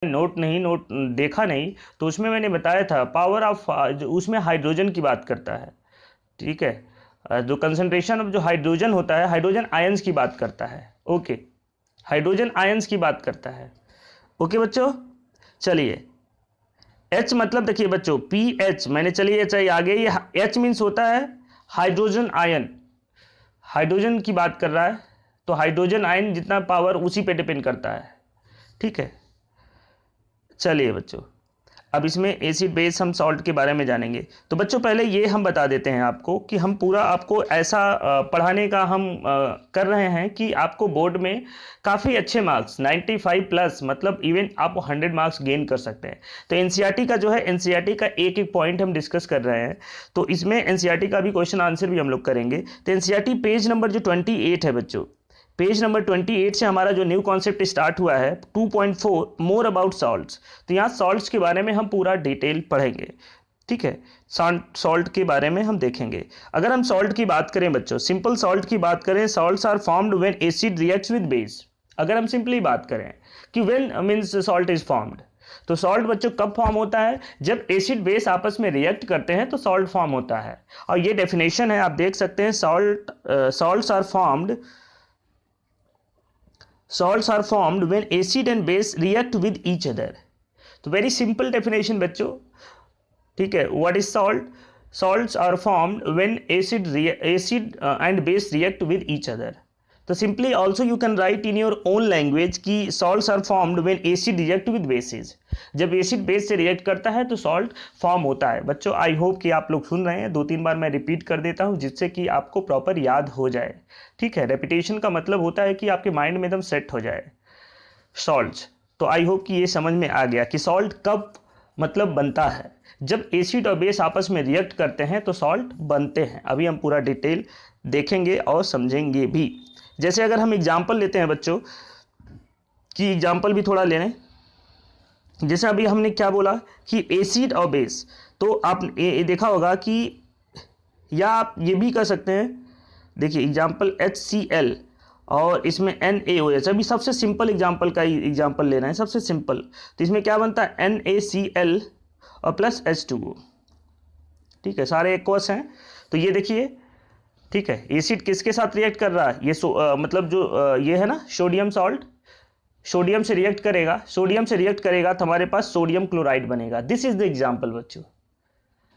Note देखा नहीं, तो उसमें मैंने बताया था पावर ऑफ, उसमें हाइड्रोजन की बात करता है, ठीक है। जो कंसंट्रेशन ऑफ जो हाइड्रोजन होता है, हाइड्रोजन आयंस की बात करता है, ओके, हाइड्रोजन आयंस की बात करता है, ओके बच्चों। चलिए H मतलब देखिए बच्चों, PH, मैंने चलिए एच आई आगे, ये H मीन्स होता है हाइड्रोजन आयन, हाइड्रोजन की बात कर रहा है, तो हाइड्रोजन आयन जितना पावर उसी पे डिपेंड करता है, ठीक है। चलिए बच्चों, अब इसमें एसिड बेस हम सॉल्ट के बारे में जानेंगे। तो बच्चों पहले ये हम बता देते हैं आपको कि हम पूरा आपको ऐसा पढ़ाने का हम कर रहे हैं कि आपको बोर्ड में काफ़ी अच्छे मार्क्स 95 प्लस, मतलब इवन आप 100 मार्क्स गेन कर सकते हैं। तो एनसीईआरटी का जो है, एनसीईआरटी का एक एक पॉइंट हम डिस्कस कर रहे हैं, तो इसमें एनसीईआरटी का भी क्वेश्चन आंसर भी हम लोग करेंगे। तो एनसीईआरटी पेज नंबर जो 28 है बच्चों, पेज नंबर 28 से हमारा जो न्यू कॉन्सेप्ट स्टार्ट हुआ है 2.4 मोर अबाउट सॉल्ट्स। तो यहाँ सॉल्ट्स के बारे में हम पूरा डिटेल पढ़ेंगे, ठीक है। सॉल्ट के बारे में हम देखेंगे। अगर हम सॉल्ट की बात करें बच्चों, सिंपल सॉल्ट की बात करें, salts are formed when acid reacts with base. अगर हम सिंपली बात करें कि when means salt is formed, तो सॉल्ट बच्चों कब फॉर्म होता है? जब एसिड बेस आपस में रिएक्ट करते हैं तो सॉल्ट फॉर्म होता है। और ये डेफिनेशन है, आप देख सकते हैं, salts are formed, salts are formed when acid and base react with each other। तो वेरी सिंपल डेफिनेशन बच्चों, ठीक है। What is salt? salts are formed when acid and base react with each other। तो simply also you can write in your own language कि salts are formed when acid react with bases। जब acid base से react करता है तो salt form होता है। बच्चों आई होप कि आप लोग सुन रहे हैं, 2-3 बार मैं रिपीट कर देता हूं जिससे कि आपको प्रॉपर याद हो जाए, ठीक है। रेपिटेशन का मतलब होता है कि आपके माइंड में एकदम सेट हो जाए सॉल्ट। तो आई होप कि ये समझ में आ गया कि सॉल्ट कब मतलब बनता है, जब एसिड और बेस आपस में रिएक्ट करते हैं तो सॉल्ट बनते हैं। अभी हम पूरा डिटेल देखेंगे और समझेंगे भी। जैसे अगर हम एग्जाम्पल लेते हैं बच्चों, कि एग्जाम्पल भी थोड़ा ले लें, जैसे अभी हमने क्या बोला कि एसिड और बेस, तो आप ये देखा होगा कि, या आप ये भी कर सकते हैं, देखिए एग्जाम्पल HCl और इसमें NaOH। अभी सबसे सिंपल एग्जाम्पल का एग्जाम्पल ले रहे हैं, सबसे सिंपल। तो इसमें क्या बनता है? NaCl और प्लस H2O, ठीक है, सारे एक्वस हैं। तो ये देखिए, ठीक है, एसिड किसके साथ रिएक्ट कर रहा है? ये मतलब जो ये है ना सोडियम सॉल्ट, सोडियम से रिएक्ट करेगा, सोडियम से रिएक्ट करेगा तो हमारे पास सोडियम क्लोराइड बनेगा। दिस इज द एग्जाम्पल बच्चों,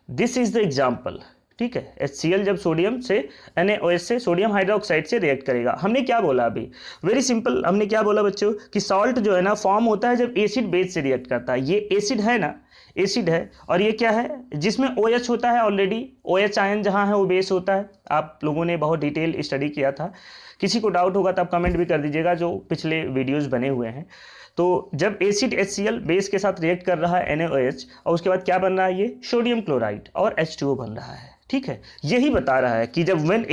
दिस इज द एग्जाम्पल, ठीक है। HCl जब सोडियम से NaOH से सोडियम हाइड्रोक्साइड से रिएक्ट करेगा। हमने क्या बोला अभी? वेरी सिंपल, हमने क्या बोला बच्चों कि सॉल्ट जो है ना फॉर्म होता है जब एसिड बेस से रिएक्ट करता है। ये एसिड है ना, एसिड है, और ये क्या है? जिसमें OH होता है ऑलरेडी, OH आयन जहां है वो बेस होता है। आप लोगों ने बहुत डिटेल स्टडी किया था, किसी को डाउट होगा तो आप कमेंट भी कर दीजिएगा, जो पिछले वीडियोस बने हुए हैं। तो जब एसिड HCl बेस के साथ रिएक्ट कर रहा है NaOH, और उसके बाद क्या बन रहा है? ये सोडियम क्लोराइड और H2O बन रहा है, ठीक है। यही बता रहा है कि जब when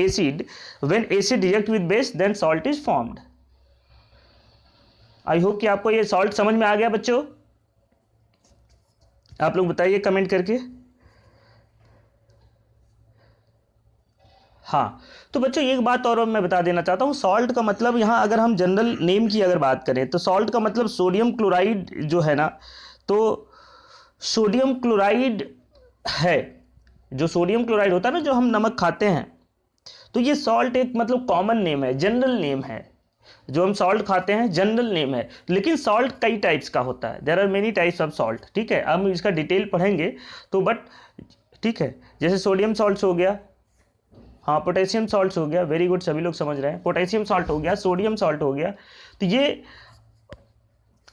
acid react with base then salt is formed। I hope कि आपको ये सॉल्ट समझ में आ गया बच्चों। आप लोग बताइए कमेंट करके। हाँ, तो बच्चों एक बात और मैं बता देना चाहता हूँ, सॉल्ट का मतलब यहाँ अगर हम जनरल नेम की अगर बात करें तो सॉल्ट का मतलब सोडियम क्लोराइड जो है ना, तो सोडियम क्लोराइड है, जो सोडियम क्लोराइड होता है ना, जो हम नमक खाते हैं, तो ये सॉल्ट एक मतलब कॉमन नेम है, जनरल नेम है। जो हम सॉल्ट खाते हैं जनरल नेम है, लेकिन सॉल्ट कई टाइप्स का होता है। There are many types of salt, ठीक है। हम इसका डिटेल पढ़ेंगे तो बट, ठीक है, जैसे सोडियम सॉल्ट हो गया, हाँ पोटेशियम सॉल्ट हो गया, वेरी गुड, सभी लोग समझ रहे हैं। पोटेशियम सॉल्ट हो गया, सोडियम सॉल्ट हो गया, तो ये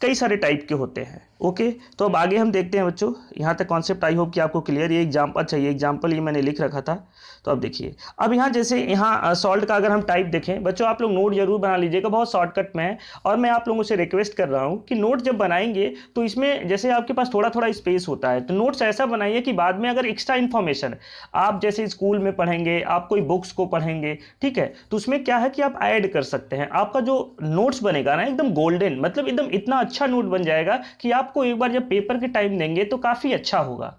कई सारे टाइप के होते हैं, ओके। तो अब आगे हम देखते हैं बच्चों, यहाँ तक कॉन्सेप्ट आई होप कि आपको क्लियर। ये एग्जाम्पल, अच्छा ये एग्जाम्पल ये मैंने लिख रखा था, तो अब देखिए। अब यहाँ जैसे यहाँ सॉल्ट का अगर हम टाइप देखें बच्चों, आप लोग नोट जरूर बना लीजिएगा, बहुत शॉर्टकट में है। और मैं आप लोगों से रिक्वेस्ट कर रहा हूँ कि नोट जब बनाएंगे तो इसमें जैसे आपके पास थोड़ा थोड़ा स्पेस होता है, तो नोट्स ऐसा बनाइए कि बाद में अगर एक्स्ट्रा इन्फॉर्मेशन आप जैसे स्कूल में पढ़ेंगे, आप कोई बुक्स को पढ़ेंगे, ठीक है, तो उसमें क्या है कि आप ऐड कर सकते हैं। आपका जो नोट्स बनेगा ना एकदम गोल्डन, मतलब एकदम इतना अच्छा नोट बन जाएगा कि आपको एक बार जब पेपर के टाइम देंगे तो काफ़ी अच्छा होगा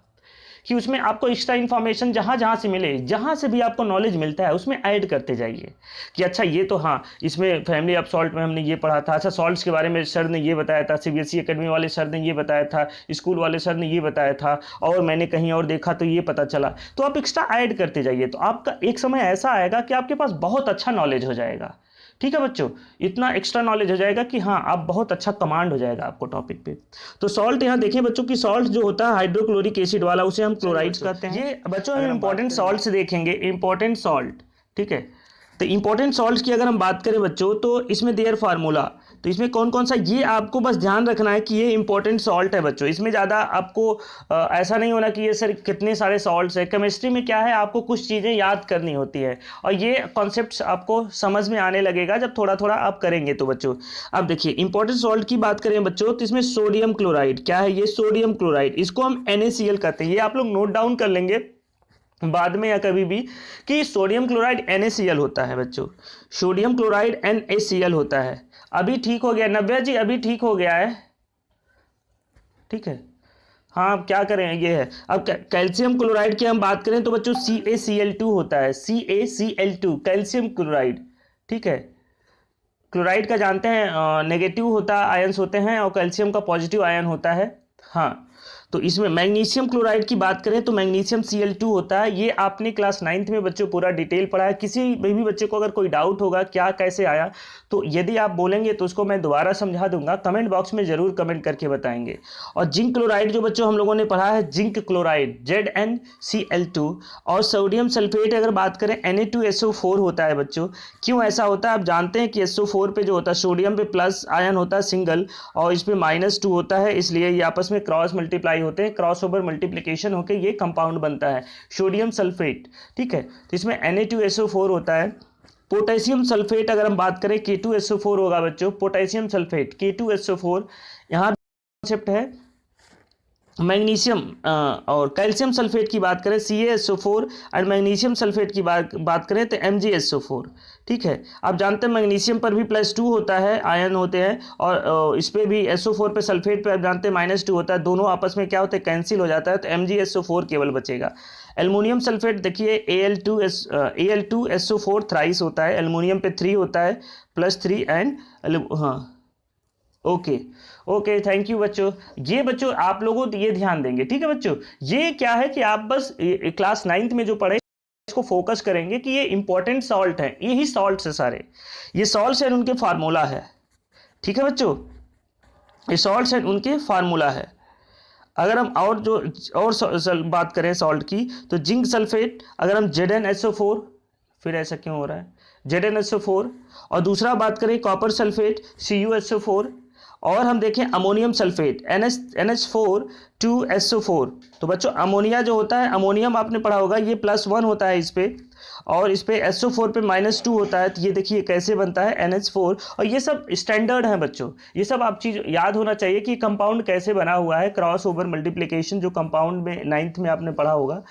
कि उसमें आपको एक्स्ट्रा इन्फॉर्मेशन जहाँ जहाँ से मिले, जहाँ से भी आपको नॉलेज मिलता है उसमें ऐड करते जाइए कि अच्छा ये तो हाँ इसमें फैमिली ऑफ सॉल्ट में हमने ये पढ़ा था, अच्छा सॉल्ट्स के बारे में सर ने ये बताया था, सीबीएसई एकेडमी वाले सर ने ये बताया था, स्कूल वाले सर ने ये बताया था, और मैंने कहीं और देखा तो ये पता चला। तो आप एक्स्ट्रा ऐड करते जाइए, तो आपका एक समय ऐसा आएगा कि आपके पास बहुत अच्छा नॉलेज हो जाएगा। ठीक है बच्चों, इतना एक्स्ट्रा नॉलेज हो जाएगा कि हाँ आप बहुत अच्छा कमांड हो जाएगा आपको टॉपिक पे। तो सॉल्ट यहाँ देखिए बच्चों की सॉल्ट जो होता है हाइड्रोक्लोरिक एसिड वाला, उसे हम क्लोराइड कहते हैं। ये बच्चों हम इंपॉर्टेंट सॉल्ट से देखेंगे, इंपॉर्टेंट सॉल्ट। ठीक है, तो इंपॉर्टेंट सॉल्ट्स की अगर हम बात करें बच्चों तो इसमें देयर फार्मूला, तो इसमें कौन कौन सा, ये आपको बस ध्यान रखना है कि ये इंपॉर्टेंट सॉल्ट है बच्चों। इसमें ज़्यादा आपको ऐसा नहीं होना कि ये सर कितने सारे सॉल्ट्स है। केमिस्ट्री में क्या है, आपको कुछ चीज़ें याद करनी होती है और ये कॉन्सेप्ट्स आपको समझ में आने लगेगा जब थोड़ा थोड़ा आप करेंगे। तो बच्चों अब देखिए इंपॉर्टेंट सॉल्ट की बात करें बच्चों तो इसमें सोडियम क्लोराइड, क्या है ये सोडियम क्लोराइड, इसको हम NaCl कहते हैं। ये आप लोग नोट डाउन कर लेंगे बाद में या कभी भी कि सोडियम क्लोराइड NaCl होता है बच्चों, सोडियम क्लोराइड NaCl होता है। अभी ठीक हो गया नव्या जी, अभी ठीक हो गया है। ठीक है, हाँ अब क्या करें, ये है। अब कैल्शियम क्लोराइड की हम बात करें तो बच्चों CaCl2 होता है, CaCl2 कैल्शियम क्लोराइड। ठीक है, क्लोराइड का जानते हैं नेगेटिव होता आयंस होते हैं और कैल्शियम का पॉजिटिव आयन होता है। हाँ, तो इसमें मैग्नीशियम क्लोराइड की बात करें तो मैग्नीशियम Cl2 होता है। ये आपने क्लास 9th में बच्चों पूरा डिटेल पढ़ा है। किसी भी बच्चे को अगर कोई डाउट होगा क्या कैसे आया तो यदि आप बोलेंगे तो उसको मैं दोबारा समझा दूंगा, कमेंट बॉक्स में जरूर कमेंट करके बताएंगे। और जिंक क्लोराइड जो बच्चों हम लोगों ने पढ़ा है जिंक क्लोराइड ZnCl2, और सोडियम सल्फेट अगर बात करें Na2SO4 होता है बच्चों। क्यों ऐसा होता है आप जानते हैं कि SO4 पे जो होता है सोडियम पे प्लस आयन होता है सिंगल और इस पे -2 होता है, इसलिए ये आपस में क्रॉस मल्टीप्लाई होते हैं, क्रॉस ओवर मल्टीप्लिकेशन होकर ये कंपाउंड बनता है सोडियम सल्फेट। ठीक है, तो इसमें Na2SO4 होता है। पोटेशियम सल्फेट अगर हम बात करें K2SO4 होगा बच्चों, पोटेशियम सल्फेट K2SO4। यहाँ कॉन्सेप्ट है मैग्नीशियम और कैल्शियम सल्फेट की बात करें CaSO4 और मैग्नीशियम सल्फेट की बात करें तो MgSO4। ठीक है, आप जानते हैं मैग्नीशियम पर भी +2 होता है, आयन होते हैं, और इस पे भी SO4 पे सल्फेट पे आप जानते हैं -2 होता है, दोनों आपस में क्या होता है कैंसिल हो जाता है, तो MgSO4 केवल बचेगा। एल्युमिनियम सल्फेट देखिए Al2SO4 थ्राइस होता है, एल्युमिनियम पे 3 होता है +3 एंड हाँ ओके ओके थैंक यू बच्चों। ये बच्चों आप लोगों ये ध्यान देंगे। ठीक है बच्चों, ये क्या है कि आप बस क्लास 9th में जो पढ़े इसको फोकस करेंगे कि ये इंपॉर्टेंट सॉल्ट है, यही सॉल्ट है सारे, ये सॉल्ट है उनके फार्मूला है। ठीक है बच्चों, ये सॉल्ट है उनके फार्मूला है। अगर हम और जो और बात करें सॉल्ट की तो जिंक सल्फेट अगर हम ZnSO4, फिर ऐसा क्यों हो रहा है ZnSO4, और दूसरा बात करें कॉपर सल्फेट CuSO4, और हम देखें अमोनियम सल्फेट NH4 2SO4। तो बच्चों अमोनिया जो होता है, अमोनियम आपने पढ़ा होगा, ये +1 होता है इस पे, और इस पे SO4 पे -2 होता है। तो ये देखिए कैसे बनता है NH4, और ये सब स्टैंडर्ड है बच्चों, ये सब आप चीज़ याद होना चाहिए कि कंपाउंड कैसे बना हुआ है, क्रॉस ओवर मल्टीप्लिकेशन जो कंपाउंड में 9th में आपने पढ़ा होगा।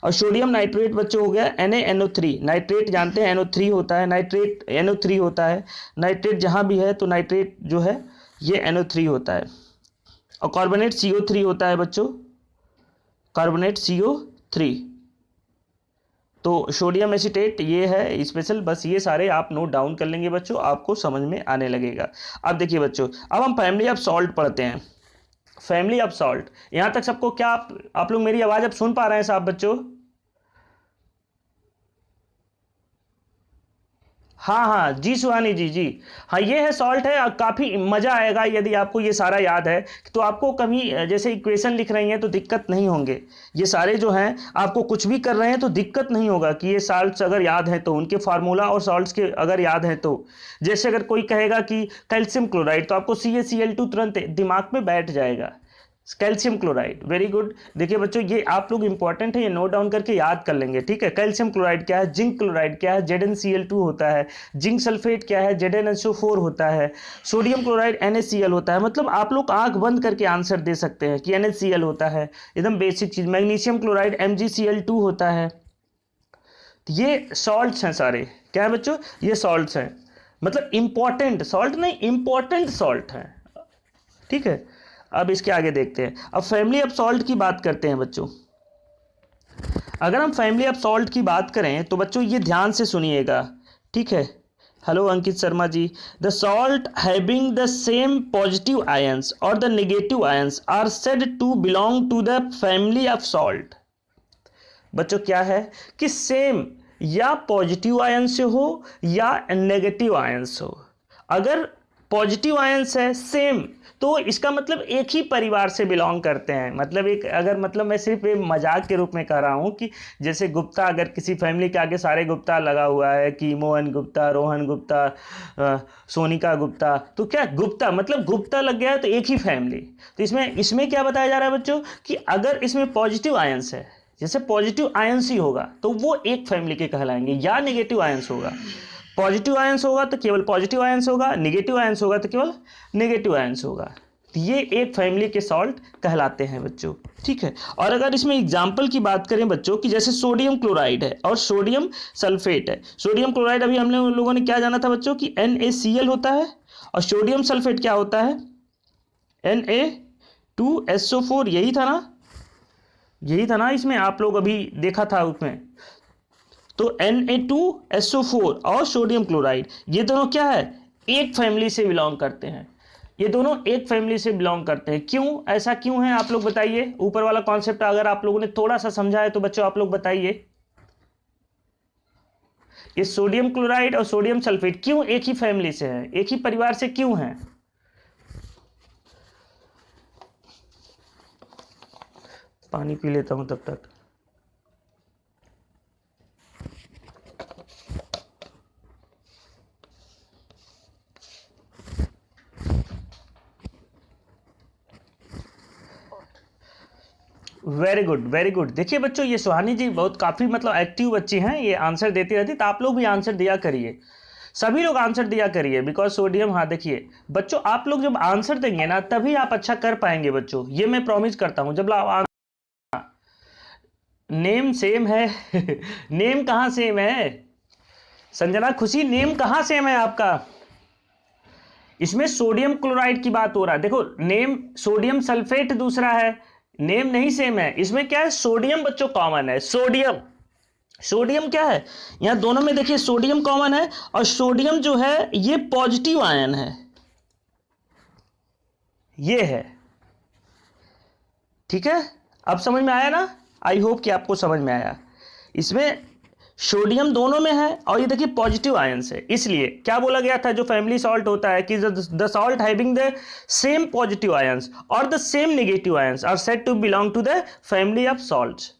और सोडियम नाइट्रेट बच्चों हो गया NaNO3, नाइट्रेट जानते हैं NO3 होता है, नाइट्रेट NO3 होता है, नाइट्रेट जहाँ भी है तो नाइट्रेट जो है ये NO3 होता है। और कार्बोनेट CO3 होता है बच्चों, कार्बोनेट CO3। तो सोडियम एसीटेट ये है स्पेशल, बस ये सारे आप नोट डाउन कर लेंगे बच्चों, आपको समझ में आने लगेगा। अब देखिए बच्चों, अब हम फैमिली ऑफ सॉल्ट पढ़ते हैं। फैमिली ऑफ सॉल्ट, यहाँ तक सबको क्या आप लोग मेरी आवाज़ अब सुन पा रहे हैं साहब बच्चों? हाँ हाँ जी सुहानी जी जी, हाँ ये है सॉल्ट है। काफ़ी मज़ा आएगा यदि आपको ये सारा याद है, तो आपको कभी जैसे इक्वेशन लिख रही हैं तो दिक्कत नहीं होंगे। ये सारे जो हैं आपको कुछ भी कर रहे हैं तो दिक्कत नहीं होगा कि ये सॉल्ट्स अगर याद हैं तो उनके फार्मूला, और सॉल्ट्स के अगर याद हैं तो जैसे अगर कोई कहेगा कि कैल्शियम क्लोराइड तो आपको CaCl2 तुरंत दिमाग में बैठ जाएगा। Calcium chloride, very good. देखिए बच्चों ये आप लोग इंपॉर्टेंट है, ये नोट डाउन करके याद कर लेंगे। ठीक है, कैल्शियम क्लोराइड क्या है, जिंक क्लोराइड क्या है, ZnCl2 होता है, जिंक सल्फेट क्या है, ZnSO4 होता है, सोडियम क्लोराइड NaCl होता है। मतलब आप लोग आंख बंद करके आंसर दे सकते हैं कि NaCl होता है, एकदम बेसिक चीज। मैग्नीशियम क्लोराइड MgCl2 होता है। ये सॉल्ट्स हैं सारे, क्या है बच्चों, ये सॉल्ट्स हैं, मतलब इंपॉर्टेंट सॉल्ट नहीं, इंपॉर्टेंट सॉल्ट है। ठीक है, अब इसके आगे देखते हैं। अब फैमिली ऑफ सॉल्ट की बात करते हैं बच्चों। अगर हम फैमिली ऑफ सॉल्ट की बात करें तो बच्चों ये ध्यान से सुनिएगा, ठीक है। Hello Ankit Sharma ji. The salt having the same positive ions और the negative ions are said to belong to the family of salt. बच्चों क्या है कि सेम या पॉजिटिव आयन से हो या नेगेटिव आयन से हो। अगर पॉजिटिव आयंस है सेम तो इसका मतलब एक ही परिवार से बिलोंग करते हैं। मतलब एक अगर मतलब मैं सिर्फ एक मजाक के रूप में कह रहा हूँ कि जैसे गुप्ता, अगर किसी फैमिली के आगे सारे गुप्ता लगा हुआ है कि मोहन गुप्ता, रोहन गुप्ता, सोनिका गुप्ता, तो क्या गुप्ता मतलब गुप्ता लग गया है तो एक ही फैमिली। तो इसमें क्या बताया जा रहा है बच्चों कि अगर इसमें पॉजिटिव आयंस है, जैसे पॉजिटिव आयंस ही होगा तो वो एक फैमिली के कहलाएंगे, या नेगेटिव आयंस होगा, पॉजिटिव आयंस होगा तो केवल पॉजिटिव आयंस होगा, नेगेटिव आयंस होगा तो केवल नेगेटिव आयंस होगा। तो ये एक फैमिली के सॉल्ट कहलाते हैं बच्चों, ठीक है। और अगर इसमें एग्जाम्पल की बात करें बच्चों कि जैसे सोडियम क्लोराइड है और सोडियम सल्फेट है। सोडियम क्लोराइड अभी हमने उन लोगों ने क्या जाना था बच्चों कि NaCl होता है, और सोडियम सल्फेट क्या होता है Na2SO4। यही था ना इसमें आप लोग अभी देखा था उसमें। तो Na2SO4 और सोडियम क्लोराइड ये दोनों क्या है, एक फैमिली से बिलोंग करते हैं। ये दोनों एक फैमिली से बिलोंग करते हैं। क्यों, ऐसा क्यों है आप लोग बताइए। ऊपर वाला कॉन्सेप्ट अगर आप लोगों ने थोड़ा सा समझा है तो बच्चों आप लोग बताइए, ये सोडियम क्लोराइड और सोडियम सल्फेट क्यों एक ही फैमिली से है, एक ही परिवार से क्यों है। पानी पी लेता हूं तब तक। Very good very good. देखिए बच्चों ये सुहानी जी बहुत काफ़ी मतलब एक्टिव बच्ची हैं, ये आंसर देती रहती, तो आप लोग भी आंसर दिया करिए, सभी लोग आंसर दिया करिए। बिकॉज सोडियम, हाँ देखिए बच्चों आप लोग जब आंसर देंगे ना तभी आप अच्छा कर पाएंगे बच्चों, ये मैं प्रॉमिस करता हूँ। जब आप नेम सेम है नेम कहाँ सेम है संजना खुशी, नेम कहाँ सेम है आपका। इसमें सोडियम क्लोराइड की बात हो रहा है। देखो नेम सोडियम सल्फेट दूसरा है, नेम नहीं सेम है। इसमें क्या है सोडियम बच्चों कॉमन है। सोडियम क्या है यहां दोनों में, देखिए सोडियम कॉमन है और सोडियम जो है ये पॉजिटिव आयन है, ये है, ठीक है। अब समझ में आया ना, आई होप कि आपको समझ में आया। इसमें सोडियम दोनों में है और ये देखिए पॉजिटिव आयंस है। इसलिए क्या बोला गया था, जो फैमिली सॉल्ट होता है कि the salt having the same positive ions और the same negative ions are said to belong to the family of salts.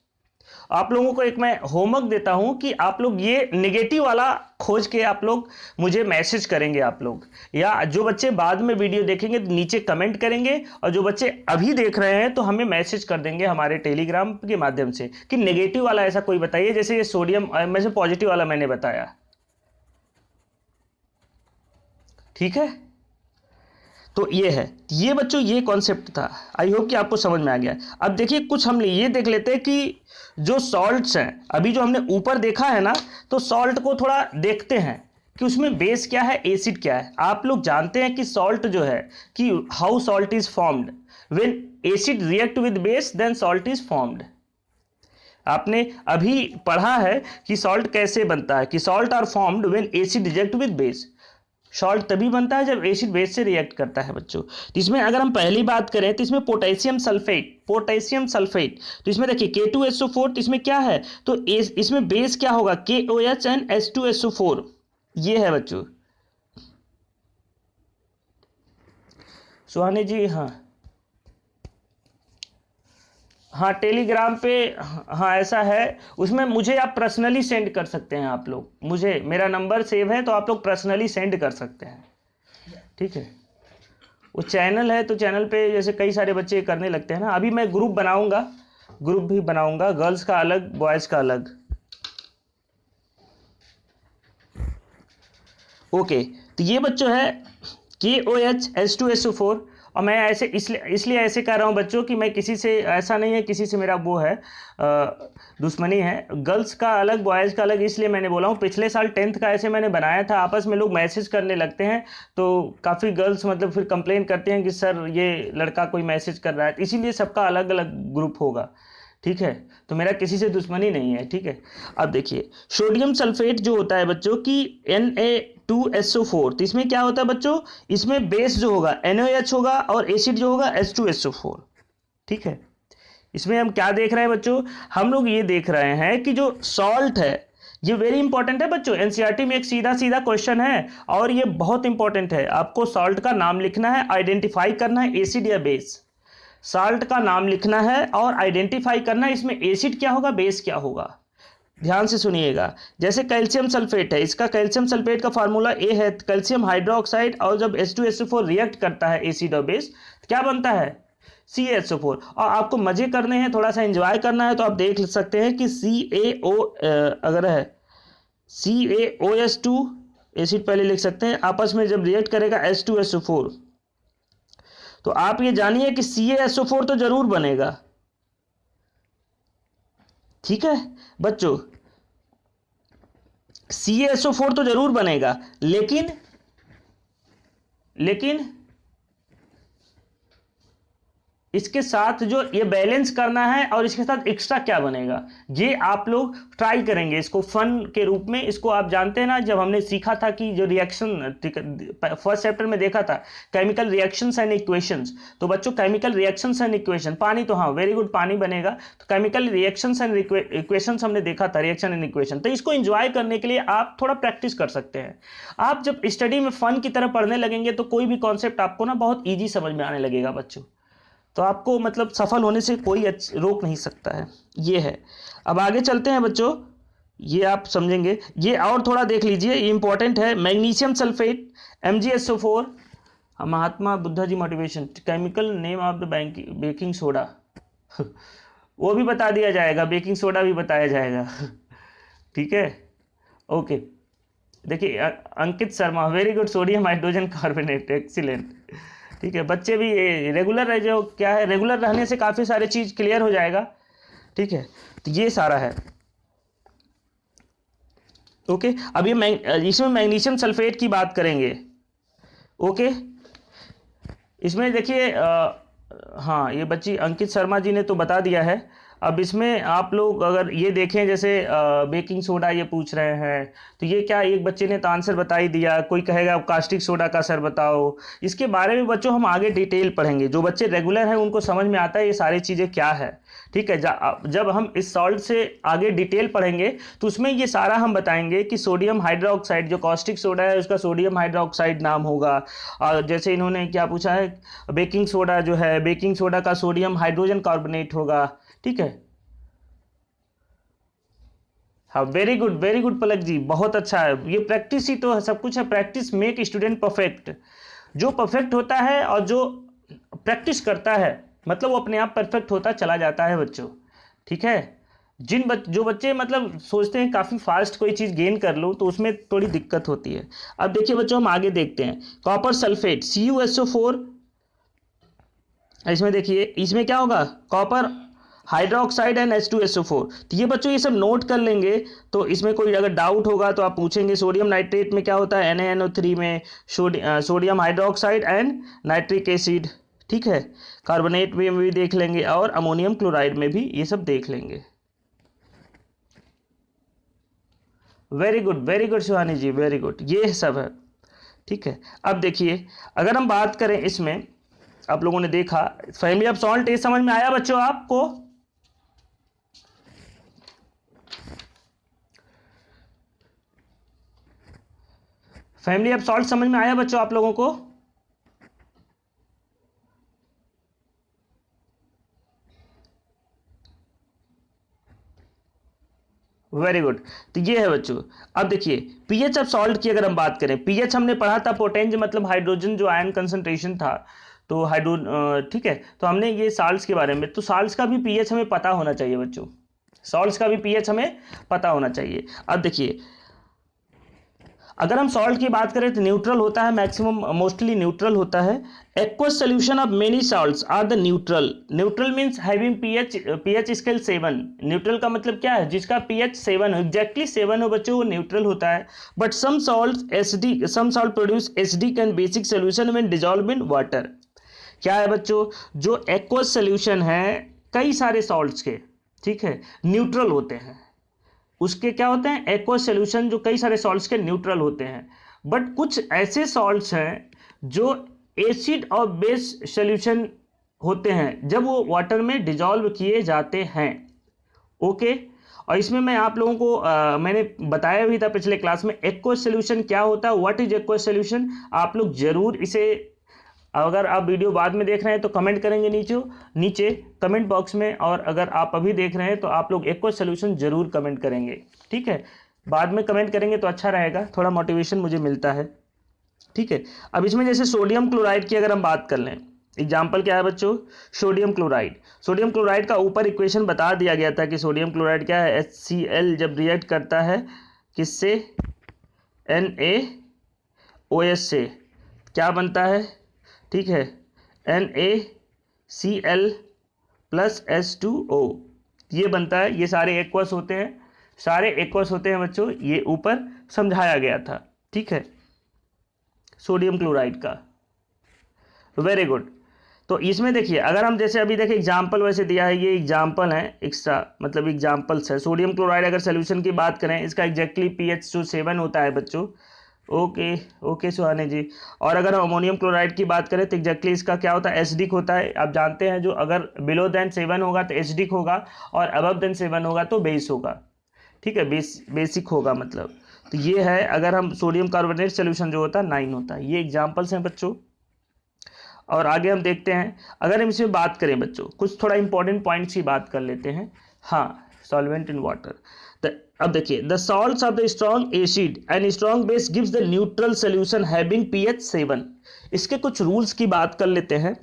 आप लोगों को एक मैं होमवर्क देता हूं कि आप लोग ये नेगेटिव वाला खोज के आप लोग मुझे मैसेज करेंगे आप लोग, या जो बच्चे बाद में वीडियो देखेंगे तो नीचे कमेंट करेंगे, और जो बच्चे अभी देख रहे हैं तो हमें मैसेज कर देंगे हमारे टेलीग्राम के माध्यम से कि नेगेटिव वाला ऐसा कोई बताइए, जैसे ये सोडियम में से पॉजिटिव वाला मैंने बताया, ठीक है। तो ये है, ये बच्चों ये कॉन्सेप्ट था। आई होप कि आपको समझ में आ गया। अब देखिए कुछ हम ये देख लेते हैं कि जो सॉल्ट्स हैं, अभी जो हमने ऊपर देखा है ना, तो सॉल्ट को थोड़ा देखते हैं कि उसमें बेस क्या है, एसिड क्या है। आप लोग जानते हैं कि सॉल्ट जो है कि how salt is formed, when acid react with base then salt is formed. आपने अभी पढ़ा है कि सॉल्ट कैसे बनता है, कि salt are formed when acid react with base. Salt तभी बनता है जब एसिड बेस से रिएक्ट करता है बच्चों। तो इसमें अगर हम पहली बात करें तो इसमें पोटेशियम सल्फेट, तो इसमें देखिए K2SO4, तो इसमें क्या है, तो इसमें बेस क्या होगा KOH एंड H2SO4, ये है बच्चों। सुहानी जी हाँ टेलीग्राम पे, हाँ ऐसा है, उसमें मुझे आप पर्सनली सेंड कर सकते हैं। आप लोग मुझे, मेरा नंबर सेव है तो आप लोग पर्सनली सेंड कर सकते हैं, ठीक है। वो चैनल है तो चैनल पे जैसे कई सारे बच्चे करने लगते हैं ना। अभी मैं ग्रुप भी बनाऊंगा, गर्ल्स का अलग बॉयज़ का अलग। ओके, तो ये बच्चों है KOH H2SO4, और मैं ऐसे इसलिए ऐसे कह रहा हूँ बच्चों कि मैं किसी से, ऐसा नहीं है किसी से मेरा वो है दुश्मनी है। गर्ल्स का अलग बॉयज़ का अलग, इसलिए मैंने बोला हूँ। पिछले साल 10th का ऐसे मैंने बनाया था, आपस में लोग मैसेज करने लगते हैं तो काफ़ी गर्ल्स मतलब फिर कंप्लेन करते हैं कि सर ये लड़का कोई मैसेज कर रहा है, इसीलिए सबका अलग अलग ग्रुप होगा, ठीक है, तो मेरा किसी से दुश्मनी नहीं है, ठीक है। अब देखिए सोडियम सल्फेट जो होता है बच्चों की Na2SO4, तो इसमें क्या होता है बच्चों, इसमें बेस जो होगा NaOH होगा और एसिड जो होगा H2SO4, ठीक है। इसमें हम क्या देख रहे हैं बच्चों, हम लोग ये देख रहे हैं कि जो सॉल्ट है ये वेरी इंपॉर्टेंट है बच्चों, एनसीईआरटी में एक सीधा सीधा क्वेश्चन है और ये बहुत इंपॉर्टेंट है। आपको सॉल्ट का नाम लिखना है, आइडेंटिफाई करना है एसिड या बेस। सॉल्ट का नाम लिखना है और आइडेंटिफाई करना है इसमें एसिड क्या होगा, बेस क्या होगा। ध्यान से सुनिएगा, जैसे कैल्शियम सल्फेट है, इसका कैल्शियम सल्फेट का फार्मूला ए है, कैल्शियम हाइड्रोक्साइड, और जब H2SO4 रिएक्ट करता है एसिड और बेस तो क्या बनता है CaSO4। और आपको मजे करने हैं, थोड़ा सा एंजॉय करना है, तो आप देख सकते हैं कि CaO अगर है CaOH2 एसिड पहले लिख सकते हैं, आपस में जब रिएक्ट करेगा H2SO4 तो आप ये जानिए कि CaSO4 तो जरूर बनेगा, ठीक है बच्चों। CaSO4 तो जरूर बनेगा, लेकिन इसके साथ जो ये बैलेंस करना है और इसके साथ एक्स्ट्रा क्या बनेगा, ये आप लोग ट्राई करेंगे इसको फन के रूप में। इसको आप जानते हैं ना, जब हमने सीखा था कि जो रिएक्शन फर्स्ट चैप्टर में देखा था केमिकल रिएक्शंस एंड इक्वेशंस, तो बच्चों केमिकल रिएक्शंस एंड इक्वेशन, पानी तो हाँ वेरी गुड पानी बनेगा, तो केमिकल रिएक्शंस एंड इक्वेशंस हमने देखा था, रिएक्शन एंड इक्वेशन। तो इसको एंजॉय करने के लिए आप थोड़ा प्रैक्टिस कर सकते हैं। आप जब स्टडी में फन की तरह पढ़ने लगेंगे तो कोई भी कॉन्सेप्ट आपको ना बहुत ईजी समझ में आने लगेगा बच्चों, तो आपको मतलब सफल होने से कोई रोक नहीं सकता है, ये है। अब आगे चलते हैं बच्चों, ये आप समझेंगे, ये और थोड़ा देख लीजिए, ये इंपॉर्टेंट है। Magnesium sulphate MgSO4, Mahatma Buddha ji motivation, chemical name of the baking soda वो भी बता दिया जाएगा, बेकिंग सोडा भी बताया जाएगा ठीक है, ओके। देखिए Ankit Sharma, very good, sodium hydrogen carbonate, excellent, ठीक है। बच्चे भी रेगुलर रह जाओ, क्या है रेगुलर रहने से काफ़ी सारे चीज़ क्लियर हो जाएगा, ठीक है। तो ये सारा है, ओके। अब ये इसमें मैग्नीशियम सल्फेट की बात करेंगे, ओके। इसमें देखिए हाँ ये बच्ची अंकित शर्मा जी ने तो बता दिया है। अब इसमें आप लोग अगर ये देखें, जैसे बेकिंग सोडा ये पूछ रहे हैं, तो ये क्या, एक बच्चे ने तो आंसर बता ही दिया, कोई कहेगा कास्टिक सोडा का सर बताओ। इसके बारे में बच्चों हम आगे डिटेल पढ़ेंगे, जो बच्चे रेगुलर हैं उनको समझ में आता है ये सारी चीज़ें क्या है, ठीक है। जब हम इस सॉल्ट से आगे डिटेल पढ़ेंगे तो उसमें ये सारा हम बताएंगे कि सोडियम हाइड्रोक्साइड जो कास्टिक सोडा है उसका सोडियम हाइड्रोक्साइड नाम होगा, और जैसे इन्होंने क्या पूछा है, बेकिंग सोडा जो है, बेकिंग सोडा का सोडियम हाइड्रोजन कार्बोनेट होगा, ठीक है। हाँ वेरी गुड पलक जी, बहुत अच्छा है। ये प्रैक्टिस ही तो सब कुछ है, प्रैक्टिस मेक स्टूडेंट परफेक्ट। जो परफेक्ट होता है और जो प्रैक्टिस करता है मतलब वो अपने आप परफेक्ट होता चला जाता है बच्चों, ठीक है। जो बच्चे मतलब सोचते हैं काफ़ी फास्ट कोई चीज़ गेन कर लूँ तो उसमें थोड़ी दिक्कत होती है। अब देखिए बच्चों हम आगे देखते हैं, कॉपर सल्फेट CuSO4, इसमें देखिए इसमें क्या होगा, कॉपर हाइड्रोक्साइड एंड H2SO4। तो ये बच्चों ये सब नोट कर लेंगे, तो इसमें कोई अगर डाउट होगा तो आप पूछेंगे। सोडियम नाइट्रेट में क्या होता है, NaNO3 में sodium hydroxide and nitric acid, ठीक है। कार्बोनेट में भी देख लेंगे और अमोनियम क्लोराइड में भी ये सब देख लेंगे। वेरी गुड सुहानी जी, वेरी गुड, ये सब है, ठीक है। अब देखिए अगर हम बात करें इसमें, आप लोगों ने देखा फैमिली ऑफ सॉल्ट, ये समझ में आया बच्चों आपको? फैमिली ऑफ सॉल्ट समझ में आया बच्चों आप लोगों को? वेरी गुड, तो ये है बच्चों। अब देखिए पीएच ऑफ सॉल्ट की अगर हम बात करें, पीएच हमने पढ़ा था, पोटेंज मतलब हाइड्रोजन जो आयन कंसंट्रेशन था, तो ठीक है। तो हमने ये साल्ट्स के बारे में, तो साल्ट्स का भी पीएच हमें पता होना चाहिए बच्चों, सॉल्ट्स का भी पीएच हमें पता होना चाहिए। अब देखिए अगर हम सॉल्ट की बात करें तो न्यूट्रल होता है, मैक्सिमम मोस्टली न्यूट्रल होता है। Aqueous solution of many salts are the neutral. Neutral means having pH scale 7। Neutral का मतलब क्या है, जिसका पीएच 7 हो, एग्जैक्टली 7 हो बच्चों, वो न्यूट्रल होता है। But some salt produce acidic and basic solution when dissolve in water. क्या है बच्चों, जो एक्वस सोल्यूशन है कई सारे सॉल्ट्स के, ठीक है, न्यूट्रल होते हैं। उसके क्या होते हैं, एक्वस सॉल्यूशन जो कई सारे सॉल्ट्स के न्यूट्रल होते हैं। बट कुछ ऐसे सॉल्ट्स हैं जो एसिड और बेस सॉल्यूशन होते हैं जब वो वाटर में डिजॉल्व किए जाते हैं। ओके, और इसमें मैं आप लोगों को मैंने बताया भी था पिछले क्लास में एक्वस सॉल्यूशन क्या होता है, व्हाट इज एक्वस सॉल्यूशन। आप लोग जरूर इसे, अगर आप वीडियो बाद में देख रहे हैं तो कमेंट करेंगे नीचे कमेंट बॉक्स में, और अगर आप अभी देख रहे हैं तो आप लोग एक्वस सॉल्यूशन जरूर कमेंट करेंगे। ठीक है, बाद में कमेंट करेंगे तो अच्छा रहेगा, थोड़ा मोटिवेशन मुझे मिलता है। ठीक है, अब इसमें जैसे सोडियम क्लोराइड की अगर हम बात कर लें, एग्जाम्पल क्या है बच्चों, सोडियम क्लोराइड। सोडियम क्लोराइड का ऊपर इक्वेशन बता दिया गया था कि सोडियम क्लोराइड क्या है, HCl जब रिएक्ट करता है किससे, NaOH से, क्या बनता है, ठीक है, NaCl प्लस H2O, ये बनता है। ये सारे एक्वस होते हैं, सारे एक्वस होते हैं बच्चों, ये ऊपर समझाया गया था। ठीक है, सोडियम क्लोराइड का, वेरी गुड। तो इसमें देखिए, अगर हम जैसे अभी देखिए एग्जाम्पल वैसे दिया है, ये एग्जाम्पल है एक्स्ट्रा, मतलब एग्जाम्पल्स है। सोडियम क्लोराइड अगर सोल्यूशन की बात करें, इसका एग्जैक्टली pH जो 7 होता है बच्चों। ओके सुहाने जी। और अगर हम अमोनियम क्लोराइड की बात करें तो एग्जैक्टली इसका क्या होता है, एसिडिक होता है। आप जानते हैं जो अगर बिलो देन 7 होगा तो एसिडिक होगा, और अबव देन 7 होगा तो बेस होगा। ठीक है, बेसिक होगा मतलब। तो ये है, अगर हम सोडियम कार्बोनेट सोल्यूशन जो होता है 9 होता है। ये एग्जाम्पल्स हैं बच्चों, और आगे हम देखते हैं। अगर हम इसमें बात करें बच्चों, कुछ थोड़ा इंपॉर्टेंट पॉइंट्स की बात कर लेते हैं। हाँ, सॉल्वेंट इन वाटर। अब देखिए, the salts of the strong acid and strong base gives the neutral solution having pH 7। इसके कुछ रूल्स की बात कर लेते हैं।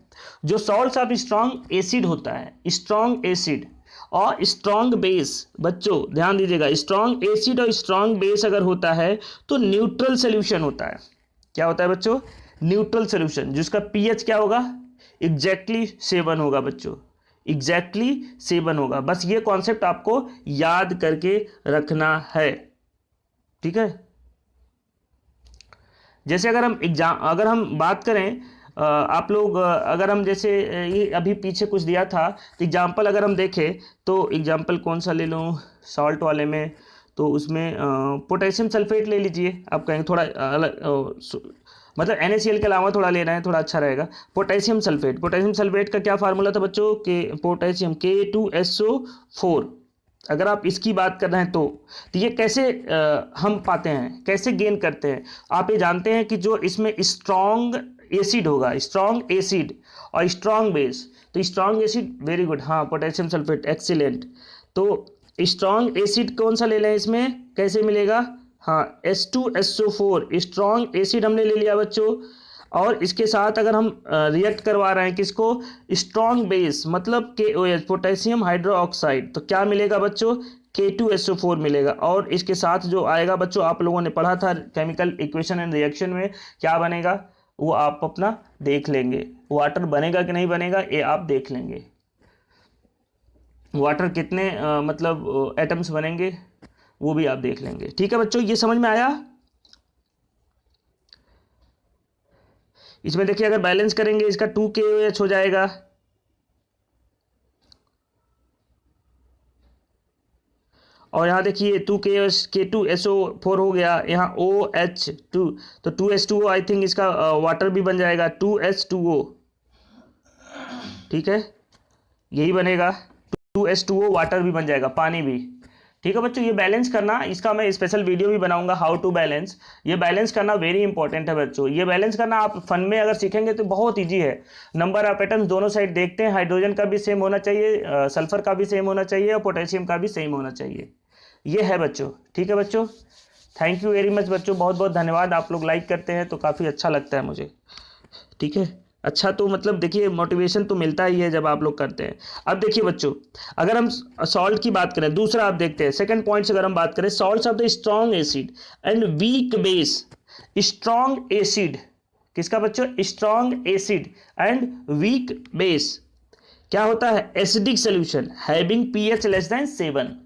जो सॉल्ट्स ऑफ स्ट्रॉन्ग एसिड होता है, स्ट्रॉन्ग एसिड और स्ट्रॉन्ग बेस, बच्चों ध्यान दीजिएगा, स्ट्रॉन्ग एसिड और स्ट्रॉन्ग बेस अगर होता है तो न्यूट्रल सोल्यूशन होता है। क्या होता है बच्चों, न्यूट्रल सोल्यूशन, जिसका pH क्या होगा, एग्जैक्टली 7 होगा बच्चों, एग्जैक्टली 7 होगा। बस ये कॉन्सेप्ट आपको याद करके रखना है। ठीक है, जैसे अगर हम बात करें, आप लोग अगर हम जैसे ये अभी पीछे कुछ दिया था, तो एग्जाम्पल अगर हम देखें तो एग्जाम्पल कौन सा ले लूँ सॉल्ट वाले में, तो उसमें पोटेशियम सल्फेट ले लीजिए। आप कहेंगे थोड़ा अलग, मतलब NaCl के अलावा थोड़ा लेना है, थोड़ा अच्छा रहेगा। पोटेशियम सल्फेट का क्या फार्मूला था बच्चों, के पोटेशियम K2SO4। अगर आप इसकी बात कर रहे हैं तो ये कैसे हम पाते हैं, कैसे गेन करते हैं। आप ये जानते हैं कि जो इसमें स्ट्रॉन्ग एसिड होगा, स्ट्रॉन्ग एसिड और स्ट्रॉन्ग बेस, तो स्ट्रॉन्ग एसिड, वेरी गुड, हाँ पोटेशियम सल्फेट, एक्सीलेंट। तो स्ट्रॉन्ग एसिड कौन सा ले लें इसमें, कैसे मिलेगा, हाँ H2SO4, स्ट्रॉन्ग एसिड हमने ले लिया बच्चों। और इसके साथ अगर हम रिएक्ट करवा रहे हैं किसको, स्ट्रॉन्ग बेस, मतलब KOH, पोटेशियम हाइड्रोक्साइड, तो क्या मिलेगा बच्चों, K2SO4 मिलेगा। और इसके साथ जो आएगा बच्चों, आप लोगों ने पढ़ा था केमिकल इक्वेशन एंड रिएक्शन में, क्या बनेगा वो आप अपना देख लेंगे। वाटर बनेगा कि नहीं बनेगा ये आप देख लेंगे। वाटर कितने मतलब एटम्स बनेंगे वो भी आप देख लेंगे। ठीक है बच्चों, ये समझ में आया। इसमें देखिए, अगर बैलेंस करेंगे इसका 2KOH हो जाएगा, और यहाँ देखिए 2KOH, K2SO4 हो गया, यहाँ OH2, तो 2H2O, आई थिंक इसका वाटर भी बन जाएगा, 2H2O। ठीक है, यही बनेगा, 2H2O वाटर भी बन जाएगा, पानी भी। ठीक है बच्चों, ये बैलेंस करना, इसका मैं स्पेशल वीडियो भी बनाऊंगा, हाउ टू बैलेंस। ये बैलेंस करना वेरी इंपॉर्टेंट है बच्चों। ये बैलेंस करना आप फन में अगर सीखेंगे तो बहुत इजी है। नंबर ऑफ एटम्स दोनों साइड देखते हैं, हाइड्रोजन का भी सेम होना चाहिए, सल्फर का भी सेम होना चाहिए, और पोटेशियम का भी सेम होना चाहिए। ये है बच्चों। ठीक है बच्चों, थैंक यू वेरी मच बच्चों, बहुत बहुत धन्यवाद। आप लोग लाइक करते हैं तो काफ़ी अच्छा लगता है मुझे। ठीक है, अच्छा, तो मतलब देखिए मोटिवेशन तो मिलता ही है जब आप लोग करते हैं। अब देखिए बच्चों, अगर हम सॉल्ट की बात करें, दूसरा आप देखते हैं सेकंड पॉइंट से, अगर हम बात करें salts of the strong acid and weak base. Strong acid किसका बच्चों, strong acid and weak base क्या होता है, acidic solution having pH less than 7,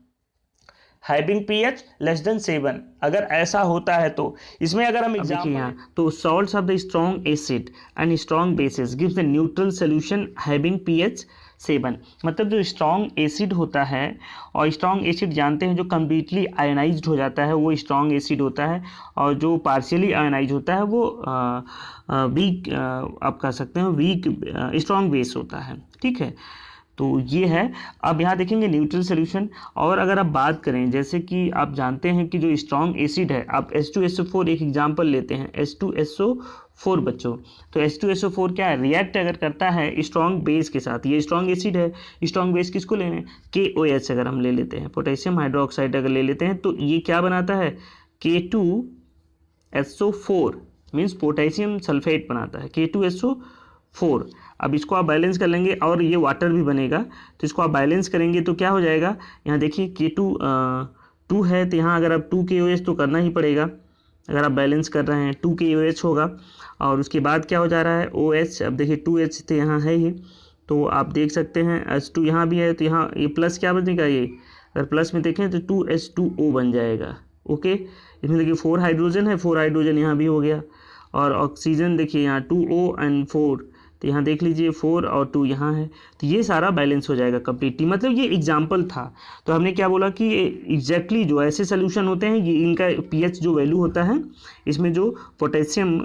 having pH less than 7। अगर ऐसा होता है तो इसमें अगर हम एग्जाम्पल यहाँ, तो salts of the strong acid and strong bases gives the neutral solution having pH 7। मतलब जो स्ट्रॉन्ग एसिड होता है, और स्ट्रॉन्ग एसिड जानते हैं जो कम्प्लीटली आयनाइज्ड हो जाता है वो स्ट्रॉन्ग एसिड होता है, और जो पार्शियली आयनाइज होता है वो वीक, आप कह सकते हैं वीक स्ट्रॉन्ग बेस होता है। ठीक है, तो ये है। अब यहाँ देखेंगे न्यूट्रल सोल्यूशन। और अगर आप बात करें, जैसे कि आप जानते हैं कि जो स्ट्रॉन्ग एसिड है, आप H2SO4 एक एग्जांपल लेते हैं, H2SO4 बच्चों, तो H2SO4 क्या है, रिएक्ट अगर करता है स्ट्रॉन्ग बेस के साथ, ये स्ट्रॉन्ग एसिड है, स्ट्रॉन्ग बेस किसको लेना है, KOH अगर हम ले लेते हैं, पोटेशियम हाइड्रोक्साइड अगर ले लेते हैं, तो ये क्या बनाता है, K2SO4 मीन्स पोटेशियम सल्फेट बनाता है, K2SO4। अब इसको आप बैलेंस कर लेंगे और ये वाटर भी बनेगा, तो इसको आप बैलेंस करेंगे तो क्या हो जाएगा, यहाँ देखिए K2 है, तो यहाँ अगर आप 2 KOH तो करना ही पड़ेगा, अगर आप बैलेंस कर रहे हैं 2 KOH होगा। और उसके बाद क्या हो जा रहा है, OH, अब देखिए 2H तो यहाँ है ही, तो आप देख सकते हैं H2 यहाँ भी है, तो यहाँ ये प्लस क्या बनेगा, ये अगर प्लस में देखें तो 2H2O बन जाएगा। ओके, इसमें देखिए 4 हाइड्रोजन है, 4 हाइड्रोजन यहाँ भी हो गया, और ऑक्सीजन देखिए यहाँ 2O एंड 4, तो यहाँ देख लीजिए 4 और 2 यहाँ है, तो ये सारा बैलेंस हो जाएगा कम्प्लीटली। मतलब ये एग्जाम्पल था, तो हमने क्या बोला कि एग्जैक्टली जो ऐसे सोल्यूशन होते हैं, ये इनका pH जो वैल्यू होता है, इसमें जो पोटेशियम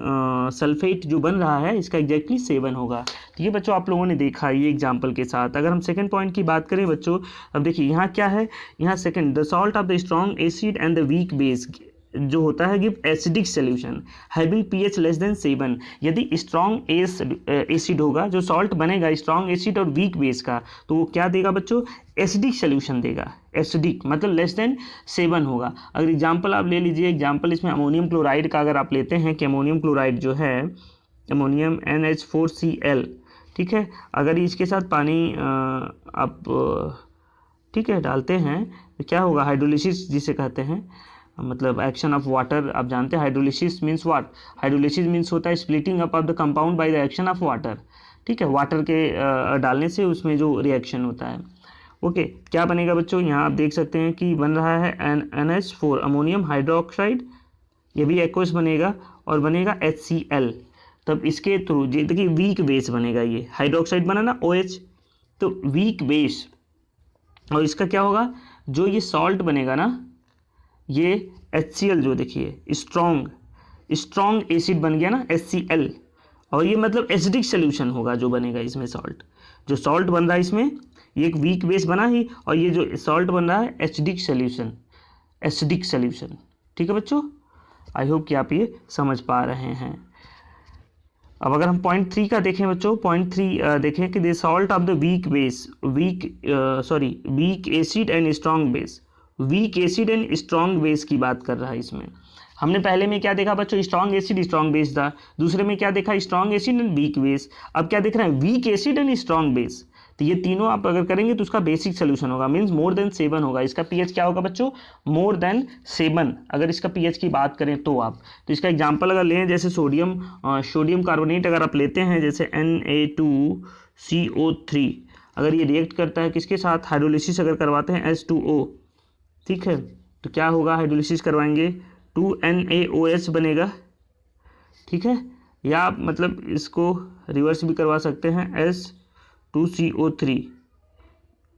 सल्फेट जो बन रहा है, इसका एग्जैक्टली 7 होगा। तो ये बच्चों आप लोगों ने देखा ये एग्जाम्पल के साथ। अगर हम सेकंड पॉइंट की बात करें बच्चों, अब देखिए यहाँ क्या है, यहाँ second, the salt of the strong acid and the weak base जो होता है give acidic solution having pH less than 7। यदि स्ट्रॉन्ग एसिड होगा, जो सॉल्ट बनेगा स्ट्रॉन्ग एसिड और वीक बेस का, तो वो क्या देगा बच्चों, एसिडिक सोल्यूशन देगा। एसिडिक मतलब लेस देन 7 होगा। अगर एग्जांपल आप ले लीजिए, एग्जांपल इसमें अमोनियम क्लोराइड का अगर आप लेते हैं कि अमोनियम क्लोराइड जो है, अमोनियम NH4Cl, ठीक है, अगर इसके साथ पानी आप ठीक है डालते हैं तो क्या होगा, हाइड्रोलिसिस जिसे कहते हैं, मतलब एक्शन ऑफ वाटर। आप जानते हैं hydrolysis means what, hydrolysis means होता है splitting up of the compound by the action of water. ठीक है, वाटर के डालने से उसमें जो रिएक्शन होता है। ओके, क्या बनेगा बच्चों, यहाँ आप देख सकते हैं कि बन रहा है NH4 अमोनियम हाइड्रोक्साइड, ये भी एक्वस बनेगा, और बनेगा HCl। तब इसके थ्रू देखिए वीक बेस बनेगा, ये हाइड्रोक्साइड बना ना OH, तो वीक बेस, और इसका क्या होगा, जो ये सॉल्ट बनेगा ना, ये HCl जो देखिए स्ट्रॉन्ग एसिड बन गया ना HCl, और ये मतलब एसिडिक सोल्यूशन होगा जो बनेगा इसमें, सॉल्ट जो सॉल्ट बन रहा है इसमें, ये एक वीक बेस बना ही, और ये जो सॉल्ट बन रहा है एसिडिक सोल्यूशन। ठीक है बच्चों, आई होप कि आप ये समझ पा रहे हैं। अब अगर हम पॉइंट 3 का देखें बच्चों, पॉइंट 3 देखें कि the salt of the weak acid and strong base, weak acid and strong base की बात कर रहा है इसमें। हमने पहले में क्या देखा बच्चों, स्ट्रॉन्ग एसिड स्ट्रॉन्ग बेस था, दूसरे में क्या देखा, strong acid and weak base. अब क्या देख रहे हैं, weak acid and strong base. तो ये तीनों आप अगर करेंगे तो उसका बेसिक सोल्यूशन होगा, मीन्स मोर देन 7 होगा। इसका pH क्या होगा बच्चों, मोर देन 7। अगर इसका pH की बात करें तो आप, तो इसका एग्जाम्पल अगर लें, जैसे सोडियम कार्बोनेट अगर आप लेते हैं, जैसे Na2CO3, अगर ये रिएक्ट करता है किसके साथ, हाइड्रोलिसिस अगर करवाते हैं H2O, ठीक है, तो क्या होगा, हाइड्रोलिसिस करवाएंगे 2NaOH बनेगा। ठीक है, या आप मतलब इसको रिवर्स भी करवा सकते हैं, H2CO3,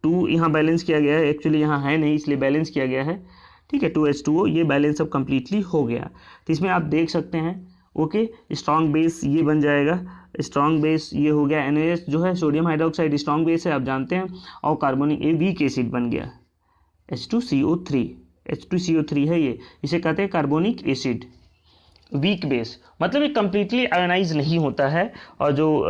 2 यहाँ बैलेंस किया गया है, एक्चुअली यहाँ है नहीं इसलिए बैलेंस किया गया है। ठीक है, 2H2O, ये बैलेंस अब कम्प्लीटली हो गया। तो इसमें आप देख सकते हैं, ओके, स्ट्रॉन्ग बेस ये बन जाएगा, स्ट्रॉन्ग बेस ये हो गया, NaOH जो है सोडियम हाइड्रोक्साइड स्ट्रॉन्ग बेस है आप जानते हैं, और कार्बोनिक ये वीक एसिड बन गया H2CO3 है ये, इसे कहते हैं कार्बोनिक एसिड, वीक बेस। मतलब ये कम्प्लीटली आयोनाइज नहीं होता है, और जो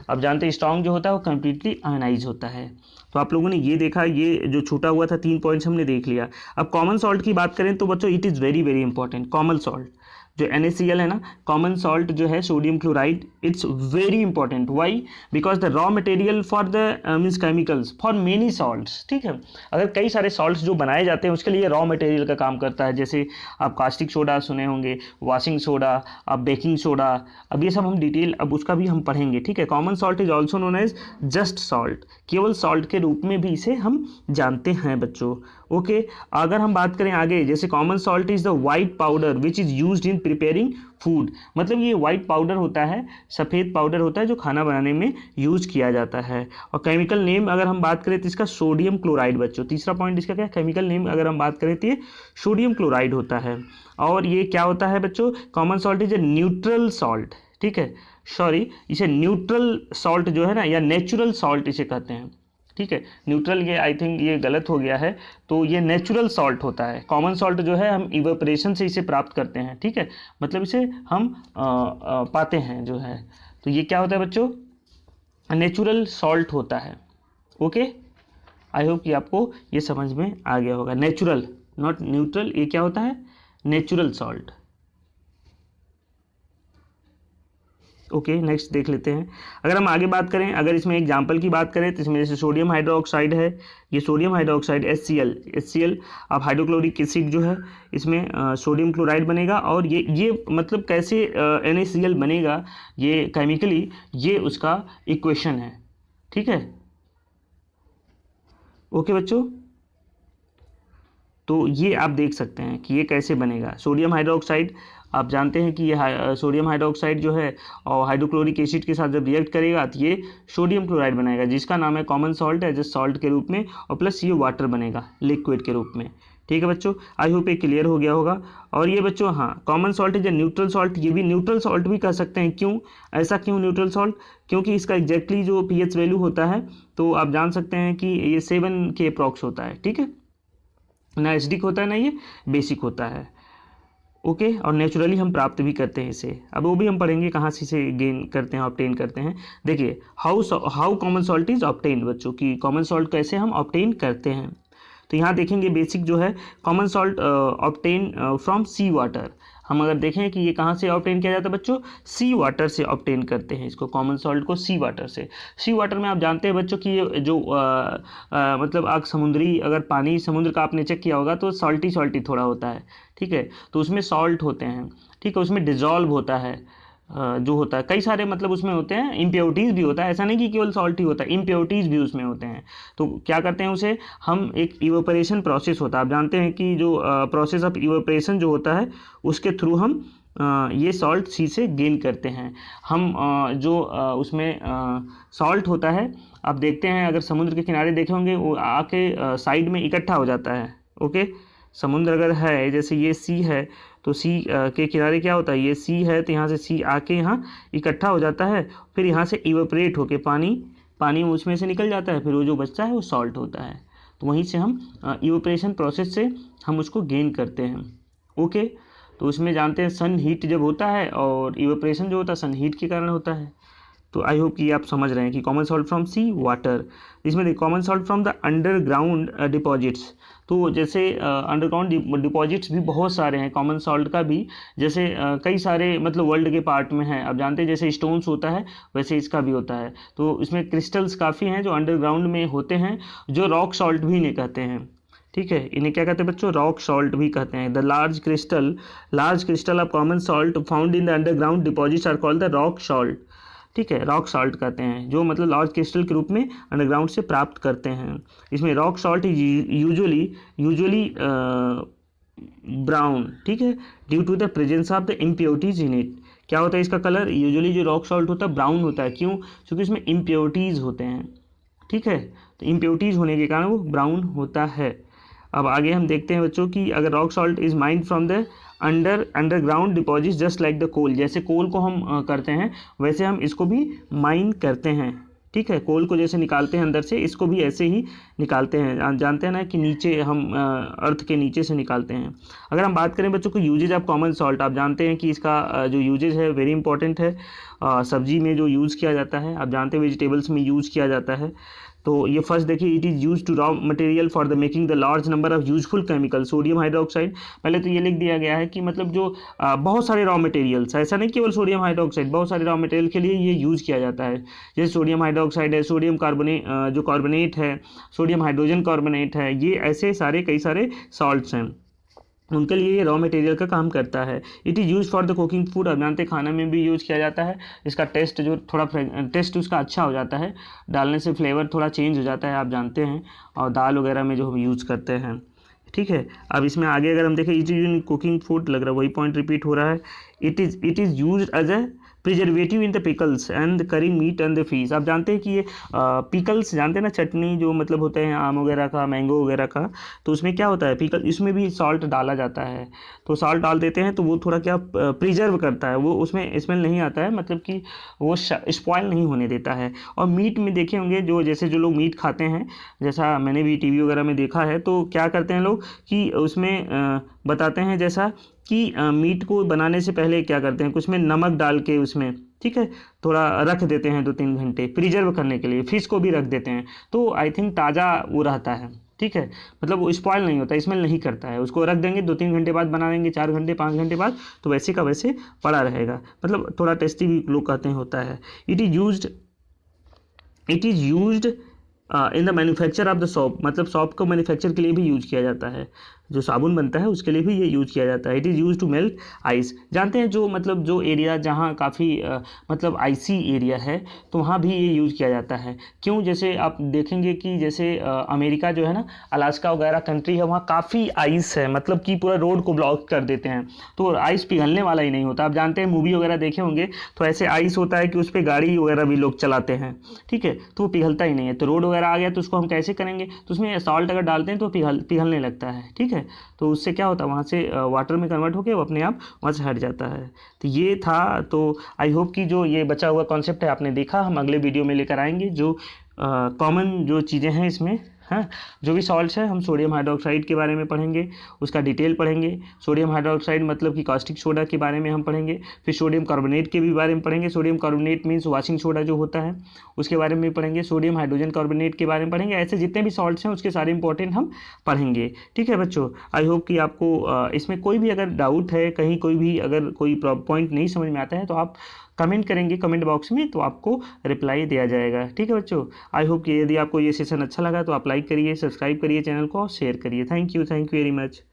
आप जानते हैं स्ट्रॉन्ग जो होता है वो कम्प्लीटली आयोनाइज होता है। तो आप लोगों ने ये देखा, ये जो छूटा हुआ था 3 पॉइंट्स हमने देख लिया। अब कॉमन सॉल्ट की बात करें तो बच्चों it is very very important. Common salt जो NaCl है ना, कॉमन सॉल्ट जो है sodium chloride, it's very important. Why, because the raw material for the means chemicals for many salts. ठीक है, अगर कई सारे सॉल्ट्स जो बनाए जाते हैं उसके लिए रॉ मटेरियल का काम करता है। जैसे आप कास्टिक सोडा सुने होंगे, वॉशिंग सोडा, आप बेकिंग सोडा, अब ये सब हम डिटेल अब उसका भी हम पढ़ेंगे। ठीक है, common salt is also known as just salt, केवल सॉल्ट के रूप में भी इसे हम जानते हैं बच्चों। ओके अगर हम बात करें आगे, जैसे common salt is the white powder which is used in preparing food, मतलब ये वाइट पाउडर होता है, सफ़ेद पाउडर होता है जो खाना बनाने में यूज किया जाता है। और केमिकल नेम अगर हम बात करें तो इसका सोडियम क्लोराइड बच्चों, तीसरा पॉइंट इसका क्या है, केमिकल नेम अगर हम बात करें तो ये सोडियम क्लोराइड होता है। और ये क्या होता है बच्चों, common salt is a neutral salt, ठीक है, सॉरी इसे न्यूट्रल सॉल्ट जो है ना, या नेचुरल सॉल्ट इसे कहते हैं, ठीक है। न्यूट्रल ये आई थिंक ये गलत हो गया है, तो ये नेचुरल सॉल्ट होता है। कॉमन सॉल्ट जो है हम इवेपोरेशन से इसे प्राप्त करते हैं, ठीक है, मतलब इसे हम पाते हैं जो है, तो ये क्या होता है बच्चों, नेचुरल सॉल्ट होता है। ओके, आई होप कि आपको ये समझ में आ गया होगा। नेचुरल नॉट न्यूट्रल, ये क्या होता है, नेचुरल सॉल्ट। ओके नेक्स्ट देख लेते हैं। अगर हम आगे बात करें, अगर इसमें एग्जांपल की बात करें तो इसमें जैसे सोडियम हाइड्रोक्साइड है, ये सोडियम हाइड्रोक्साइड HCl अब हाइड्रोक्लोरिक एसिड जो है इसमें सोडियम क्लोराइड बनेगा, और ये मतलब कैसे NaCl बनेगा, ये केमिकली ये उसका इक्वेशन है, ठीक है। ओके बच्चों, तो ये आप देख सकते हैं कि ये कैसे बनेगा। सोडियम हाइड्रोक्साइड आप जानते हैं कि ये सोडियम हाइड्रोक्साइड जो है और हाइड्रोक्लोरिक एसिड के साथ जब रिएक्ट करेगा तो ये सोडियम क्लोराइड बनाएगा, जिसका नाम है common salt as a salt के रूप में, और प्लस ये वाटर बनेगा लिक्विड के रूप में, ठीक है बच्चों। आई होप ये क्लियर हो गया होगा। और ये बच्चों हाँ, common salt is a neutral salt, ये भी न्यूट्रल सॉल्ट भी कह सकते हैं। क्यों, ऐसा क्यों न्यूट्रल सॉल्ट, क्योंकि इसका एग्जैक्टली जो pH वैल्यू होता है तो आप जान सकते हैं कि ये 7 के अप्रॉक्स होता है, ठीक है, ना एसिडिक होता है ना ये बेसिक होता है। ओके और नेचुरली हम प्राप्त भी करते हैं इसे, अब वो भी हम पढ़ेंगे कहाँ से इसे गेन करते हैं, ऑब्टेन करते हैं। देखिए how common salt is obtained बच्चों, की कॉमन सॉल्ट कैसे हम ऑब्टेन करते हैं। तो यहाँ देखेंगे बेसिक जो है common salt obtain from sea water. हम अगर देखें कि ये कहाँ से ऑब्टेन किया जाता है बच्चों, सी वाटर से ऑब्टेन करते हैं इसको, कॉमन सॉल्ट को सी वाटर से। सी वाटर में आप जानते हैं बच्चों कि ये जो मतलब आग समुद्री, अगर पानी समुद्र का आपने चेक किया होगा तो सॉल्टी थोड़ा होता है, ठीक है, तो उसमें सॉल्ट होते हैं, ठीक है, उसमें डिजॉल्व होता है जो होता है, कई सारे मतलब उसमें होते हैं, इम्प्योरिटीज़ भी होता है, ऐसा नहीं कि केवल सॉल्ट ही होता है, इम्प्योरिटीज़ भी उसमें होते हैं। तो क्या करते हैं उसे हम, एक इवेपोरेशन प्रोसेस होता है, आप जानते हैं कि जो प्रोसेस ऑफ इवेपोरेशन जो होता है उसके थ्रू हम ये सॉल्ट सी से गेन करते हैं। हम जो उसमें सॉल्ट होता है, आप देखते हैं अगर समुद्र के किनारे देखे होंगे वो आके साइड में इकट्ठा हो जाता है। ओके, समुद्र अगर है, जैसे ये सी है तो सी के किनारे क्या होता है, ये सी है तो यहाँ से सी आके यहाँ इकट्ठा हो जाता है, फिर यहाँ से इवेपोरेट होके पानी उसमें से निकल जाता है, फिर वो जो बचता है वो सॉल्ट होता है। तो वहीं से हम इवेपोरेशन प्रोसेस से हम उसको गेन करते हैं। ओके, तो उसमें जानते हैं सन हीट जब होता है, और इवेपोरेशन जो होता है सन हीट के कारण होता है। तो आई होप कि आप समझ रहे हैं कि common salt from sea water. इसमें देखिए common salt from the underground deposits, तो जैसे अंडरग्राउंड डिपॉजिट्स भी बहुत सारे हैं कॉमन सॉल्ट का भी, जैसे कई सारे मतलब वर्ल्ड के पार्ट में हैं। आप जानते हैं जैसे स्टोन्स होता है वैसे इसका भी होता है, तो इसमें क्रिस्टल्स काफ़ी हैं जो अंडरग्राउंड में होते हैं, जो रॉक सॉल्ट भी इन्हें कहते हैं, ठीक है, इन्हें क्या कहते हैं बच्चों, रॉक सॉल्ट भी कहते हैं। The large crystal of common salt found in the underground deposits are called the rock salt, ठीक है, रॉक सॉल्ट कहते हैं, जो मतलब लार्ज क्रिस्टल के रूप में अंडरग्राउंड से प्राप्त करते हैं। इसमें रॉक सॉल्ट यूजुअली ब्राउन, ठीक है, due to the presence of the impurities in it. क्या होता है इसका कलर, यूजुअली जो रॉक सॉल्ट होता है ब्राउन होता है, क्यों, क्योंकि इसमें इम्प्योरिटीज़ होते हैं, ठीक है, तो इम्प्योरिटीज़ होने के कारण वो ब्राउन होता है। अब आगे हम देखते हैं बच्चों कि अगर rock salt is mined from the underground deposit just like the coal, जैसे कोल को हम करते हैं वैसे हम इसको भी माइन करते हैं, ठीक है, कोल को जैसे निकालते हैं अंदर से, इसको भी ऐसे ही निकालते हैं, जानते हैं ना कि नीचे हम अर्थ के नीचे से निकालते हैं। अगर हम बात करें बच्चों को यूजेज ऑफ कॉमन सॉल्ट, आप जानते हैं कि इसका जो यूजेज है वेरी इंपॉर्टेंट है। सब्जी में जो यूज़ किया जाता है, आप जानते हैं वेजिटेबल्स में यूज़ किया जाता है। तो ये फर्स्ट देखिए, it is use to raw material for the making the large number of useful chemical sodium hydroxide. पहले तो ये लिख दिया गया है कि मतलब जो बहुत सारे रॉ मटेरियल्स, ऐसा नहीं केवल सोडियम हाइड्रोक्साइड, बहुत सारे रॉ मटेरियल के लिए ये यूज़ किया जाता है। जैसे सोडियम हाइड्रोक्साइड है, सोडियम कार्बोनेट जो कार्बोनेट है, सोडियम हाइड्रोजन कार्बोनेट है, ये ऐसे सारे कई सारे सॉल्ट्स हैं, उनके लिए ये रॉ मटेरियल का काम करता है। It is use for the cooking food, अब जानते हैं खाना में भी यूज़ किया जाता है। इसका टेस्ट जो थोड़ा टेस्ट उसका अच्छा हो जाता है, डालने से फ्लेवर थोड़ा चेंज हो जाता है, आप जानते हैं, और दाल वगैरह में जो हम यूज़ करते हैं। ठीक है। अब इसमें आगे अगर हम देखें, it is in cooking food, लग रहा है वही पॉइंट रिपीट हो रहा है। It is use as a preservative in the pickles and curry meat and the fish. आप जानते हैं कि ये पिकल्स जानते हैं ना, चटनी जो मतलब होते हैं आम वगैरह का, मैंगो वगैरह का, तो उसमें क्या होता है, पिकल, इसमें भी सॉल्ट डाला जाता है। तो सॉल्ट डाल देते हैं तो वो थोड़ा क्या प्रिजर्व करता है, वो उसमें स्मेल नहीं आता है, मतलब कि वो स्पॉइल नहीं होने देता है। और मीट में देखे होंगे जो, जैसे जो लोग मीट खाते हैं, जैसा मैंने भी टीवी वगैरह में देखा है, तो क्या करते हैं लोग कि उसमें बताते हैं जैसा कि मीट को बनाने से पहले क्या करते हैं, कुछ में नमक डाल के उसमें, ठीक है, थोड़ा रख देते हैं 2-3 घंटे प्रिजर्व करने के लिए। फिश को भी रख देते हैं तो आई थिंक ताज़ा वो रहता है, ठीक है, मतलब वो स्पॉइल नहीं होता, स्मेल नहीं करता है। उसको रख देंगे 2-3 घंटे बाद बना देंगे, 4 घंटे 5 घंटे बाद, तो वैसे का वैसे पड़ा रहेगा, मतलब थोड़ा टेस्टी भी लोग कहते हैं होता है। It is used in the manufacture of the shop, मतलब सॉप को मैन्युफैक्चर के लिए भी यूज किया जाता है, जो साबुन बनता है उसके लिए भी ये यूज किया जाता है। It is use to melt ice. जानते हैं जो मतलब जो एरिया जहाँ काफ़ी मतलब आइसी एरिया है, तो वहाँ भी ये यूज़ किया जाता है। क्यों, जैसे आप देखेंगे कि जैसे अमेरिका जो है ना, अलास्का वगैरह कंट्री है, वहाँ काफ़ी आइस है, मतलब कि पूरा रोड को ब्लॉक कर देते हैं, तो आइस पिघलने वाला ही नहीं होता। आप जानते हैं मूवी वगैरह देखे होंगे, तो ऐसे आइस होता है कि उस पर गाड़ी वगैरह भी लोग चलाते हैं, ठीक है, तो वो पिघलता ही नहीं है। तो रोड वगैरह आ गया तो उसको हम कैसे करेंगे, तो उसमें सॉल्ट अगर डालते हैं तो पिघलने लगता है, ठीक है, तो उससे क्या होता है, वहाँ से वाटर में कन्वर्ट होकर वो अपने आप वहाँ से हट जाता है। तो ये था, तो आई होप कि जो ये बचा हुआ कॉन्सेप्ट है आपने देखा, हम अगले वीडियो में लेकर आएंगे जो कॉमन जो चीज़ें हैं इसमें, हाँ, जो भी सॉल्ट्स है, हम सोडियम हाइड्रोक्साइड के बारे में पढ़ेंगे, उसका डिटेल पढ़ेंगे। सोडियम हाइड्रोक्साइड मतलब कि कास्टिक सोडा के बारे में हम पढ़ेंगे। फिर सोडियम कार्बोनेट के भी बारे में पढ़ेंगे, sodium carbonate means washing soda जो होता है उसके बारे में भी पढ़ेंगे। सोडियम हाइड्रोजन कार्बोनेट के बारे में पढ़ेंगे। ऐसे जितने भी सॉल्ट्स हैं उसके सारे इंपॉर्टेंट हम पढ़ेंगे, ठीक है बच्चों। आई होप कि आपको इसमें कोई भी अगर डाउट है, कहीं कोई भी अगर कोई पॉइंट नहीं समझ में आता है, तो आप कमेंट करेंगे कमेंट बॉक्स में, तो आपको रिप्लाई दिया जाएगा, ठीक है बच्चों। आई होप कि यदि आपको ये सेशन अच्छा लगा तो आप लाइक करिए, सब्सक्राइब करिए चैनल को और शेयर करिए। Thank you very much.